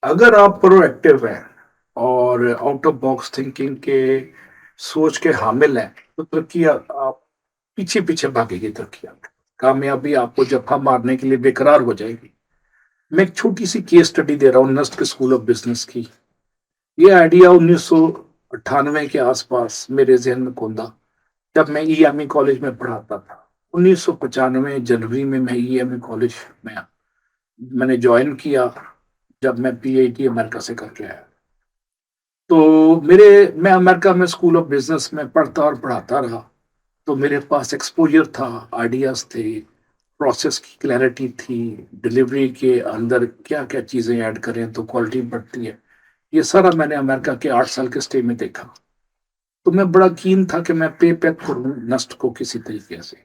اگر آپ پرو ایکٹیو ہیں اور آؤٹ آف باکس تھنکنگ کے سوچ کے حامل ہیں تو ترقی آپ پیچھے پیچھے بھاگے گی ترقی آپ کامیابی آپ کو جفا مارنے کے لیے بےقرار ہو جائے گی. میں ایک چھوٹی سی کیس اسٹڈی دے رہا ہوں نسٹ کے اسکول آف بزنس کی. یہ آئیڈیا 1998 کے آس پاس میرے ذہن میں کھوندا جب میں ای ایم ای کالج میں پڑھاتا تھا. 1995 جنوری میں ای ایم ای کالج میں نے جوائن کیا جب میں پی ایچ ڈی امریکہ سے کر کے آیا. تو میں امریکہ میں اسکول آف بزنس میں پڑھتا اور پڑھاتا رہا. تو میرے پاس ایکسپوجر تھا، آئیڈیاز تھے، پروسیس کی کلیئرٹی تھی، ڈلیوری کے اندر کیا کیا چیزیں ایڈ کریں تو کوالٹی بڑھتی ہے. یہ سارا میں نے امریکہ کے 8 سال کے اسٹے میں دیکھا. تو میں بڑا کین تھا کہ میں پے پیک کروں نسٹ کو کسی طریقے سے.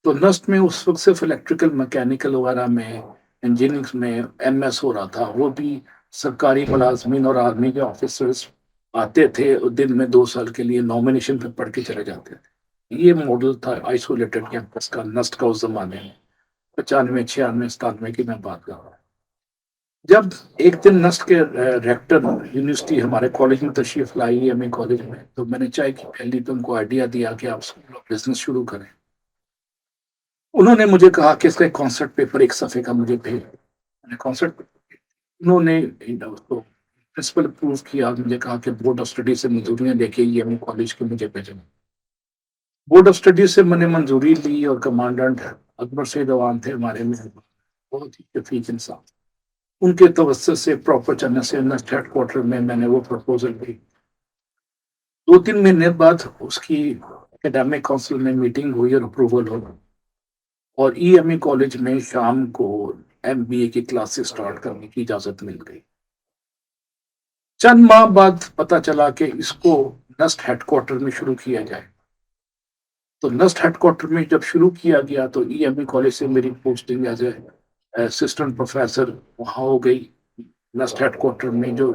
تو نسٹ میں اس وقت صرف الیکٹریکل میکینیکل وغیرہ میں انجینئرنگ میں ایم ایس ہو رہا تھا. وہ بھی سرکاری ملازمین اور آرمی کے آفیسرز آتے تھے اور دن میں 2 سال کے لیے نامینیشن پہ پڑھ کے چلے جاتے تھے. یہ ماڈل تھا آئسولیٹڈ کیمپس کا نسٹ کا اس زمانے میں. 95 96 97 کی میں بات کر رہا ہوں. جب ایک دن نسٹ کے ریکٹر یونیورسٹی ہمارے کالج میں تشریف لائی ایم اے کالج میں تو میں نے چائے کی پہلی تو ان کو آئیڈیا دیا کہ آپ اسکول آف بزنس شروع کریں. انہوں نے مجھے کہا کہ اس کا ایک کانسرٹ پیپر ایک صفحے کا مجھے بھیج. میں نے کانسرٹ انہوں نے اس کو پرنسپل اپروو کیا. مجھے کہا کہ بورڈ آف اسٹڈی سے منظوریاں لے کے یہ ایم کالج کے مجھے بھیجیں. بورڈ آف اسٹڈی سے میں نے منظوری لی اور کمانڈنٹ اکبر سید اوان تھے ہمارے میں، بہت ہی شفیق انسان. ان کے توسط سے پراپر چلنے سے نسٹ ہیڈ کوارٹر میں نے وہ پرپوزل دی. 2 3 مہینے بعد اس کی اکیڈیمک کونسل میں میٹنگ ہوئی اور اپروول ہو. اور ای ایم ای کالج میں شام کو ایم بی اے کی کلاسز سٹارٹ کرنے کی اجازت مل گئی. چند ماہ بعد پتا چلا کہ اس کو نسٹ ہیڈ کوارٹر میں شروع کیا جائے. تو نسٹ ہیڈ کوارٹر میں جب شروع کیا گیا تو ای ایم ای کالج سے میری posting as a assistant professor وہاں ہو گئی. نسٹ ہیڈ کوارٹر میں جو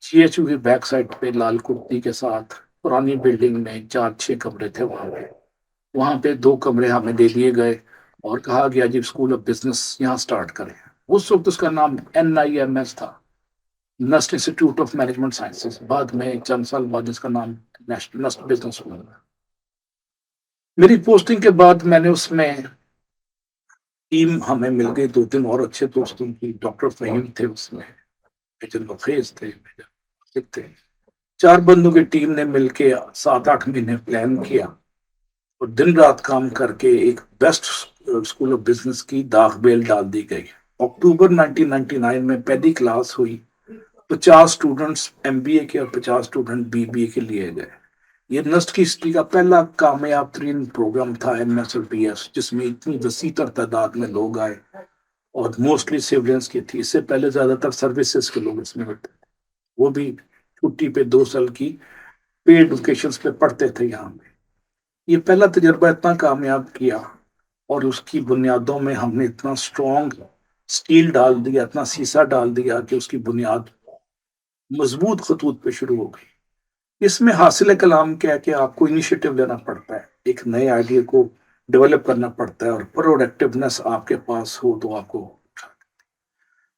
سی ایچ یو کی بیک سائڈ پہ لال کرتی کے ساتھ پرانی بلڈنگ میں 4 6 کمرے تھے. وہاں پہ 2 کمرے ہمیں دے دیے گئے اور کہا گیا جی اسکول آف بزنس یہاں سٹارٹ کریں. اس وقت اس کا نام این آئی ایم ایس تھا، نسٹ انسٹیٹیوٹ آف مینجمنٹ سائنسز. بعد میں چند سال بعد اس کا نام نسٹ بزنس ہوا. میری پوسٹنگ کے بعد میں نے اس میں ٹیم ہمیں مل گئی 2 3 اور اچھے دوستوں کی. ڈاکٹر فہیم تھے اس میں، میجر نفیس تھے، میجر تھے. 4 بندوں کی ٹیم نے مل کے 7 8 مہینے پلان کیا اور دن رات کام کر کے ایک بیسٹ اسکول آف بزنس کی داغ بیل ڈال دی گئی. اکتوبر 1999 میں پہلی کلاس ہوئی. 50 اسٹوڈنٹس ایم بی اے کے اور 50 اسٹوڈنٹ بی بی اے کے لیے گئے. یہ نسٹ کی ہسٹری کا پہلا کامیاب ترین پروگرام تھا ایم ایس اور پی ایس جس میں اتنی وسیع تر تعداد میں لوگ آئے اور موسٹلی سیولینس کی تھی. اس سے پہلے زیادہ تر سروسز کے لوگ اس میں ہوتے تھے، وہ بھی چھٹی پہ 2 سال کی پیڈ ویکیشنز پہ پڑھتے تھے یہاں پہ. یہ پہلا تجربہ اتنا کامیاب کیا اور اس کی بنیادوں میں ہم نے اتنا اسٹرانگ سٹیل ڈال دیا، اتنا سیسا ڈال دیا کہ اس کی بنیاد مضبوط خطوط پہ شروع ہو گئی. اس میں حاصل کلام کیا ہے کہ آپ کو انیشیٹو لینا پڑتا ہے، ایک نئے آئیڈیا کو ڈیولپ کرنا پڑتا ہے اور پروڈکٹیونیس آپ کے پاس ہو تو آپ کو.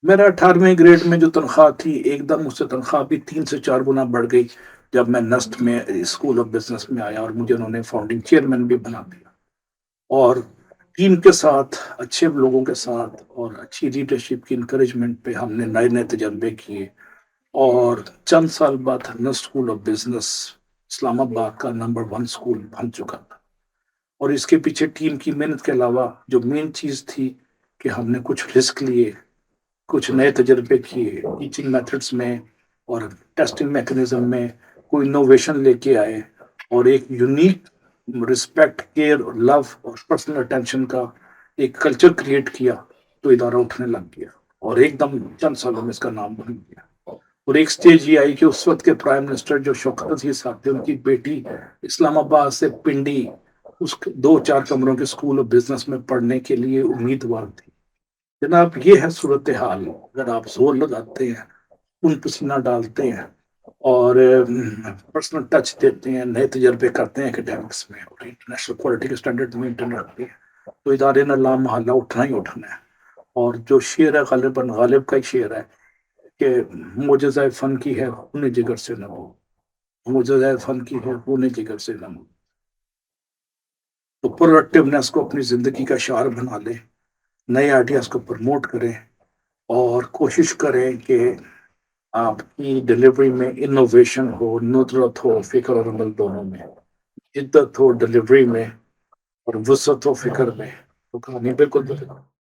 میرا 18ویں گریڈ میں جو تنخواہ تھی ایک دم اس سے تنخواہ بھی 3 سے 4 گنا بڑھ گئی جب میں نسٹ میں اسکول آف بزنس میں آیا اور مجھے انہوں نے فاؤنڈنگ چیئرمین بھی بنا دیا. اور ٹیم کے ساتھ، اچھے لوگوں کے ساتھ اور اچھی لیڈرشپ کی انکریجمنٹ پہ ہم نے نئے نئے تجربے کیے. اور چند سال بعد نسٹ اسکول آف بزنس اسلام آباد کا نمبر 1 اسکول بن چکا تھا. اور اس کے پیچھے ٹیم کی محنت کے علاوہ جو مین چیز تھی کہ ہم نے کچھ رسک لیے، کچھ نئے تجربے کیے ٹیچنگ میتھڈس میں اور ٹیسٹنگ میکنزم میں، کوئی انوویشن لے کے آئے اور ایک یونیک رسپیکٹ، کیئر، لو اور پرسنل اٹینشن کا ایک کلچر کریٹ کیا. تو ادارہ اٹھنے لگ گیا اور ایک دم چند سالوں میں اس کا نام بن گیا. اور ایک سٹیج یہ آئی کہ اس وقت کے پرائم منسٹر جو شوکت عزیز صاحب تھے، ان کی بیٹی اسلام آباد سے پنڈی اس 2 4 کمروں کے اسکول آف بزنس میں پڑھنے کے لیے امیدوار تھی. جناب یہ ہے صورتحال. اگر آپ زور لگاتے ہیں، خون پسینہ ڈالتے ہیں اور پرسنل ٹچ دیتے ہیں، نئے تجربے کرتے ہیں اکیڈیمکس میں اور انٹرنیشنل کوالٹی کے اسٹینڈرڈ مینٹین رکھتے ہیں تو ادارے نے لا محالہ اٹھنا ہی اٹھنا ہے. اور جو شعر ہے غالباً غالب کا ہی شعر ہے کہ معجزہ فن کی ہے خون جگر سے نہ ہو، معجزہ فن کی ہے خون جگر سے نہ ہو. تو پروڈکٹیونیس کو اپنی زندگی کا شعار بنا لیں، نئے آئیڈیاز کو پروموٹ کریں اور کوشش کریں کہ آپ کی ڈلیوری میں انوویشن ہو، ندرت ہو، فکر اور عمل دونوں میں، جدت ہو ڈلیوری میں اور وسعت ہو فکر میں. تو کہانی بالکل بدل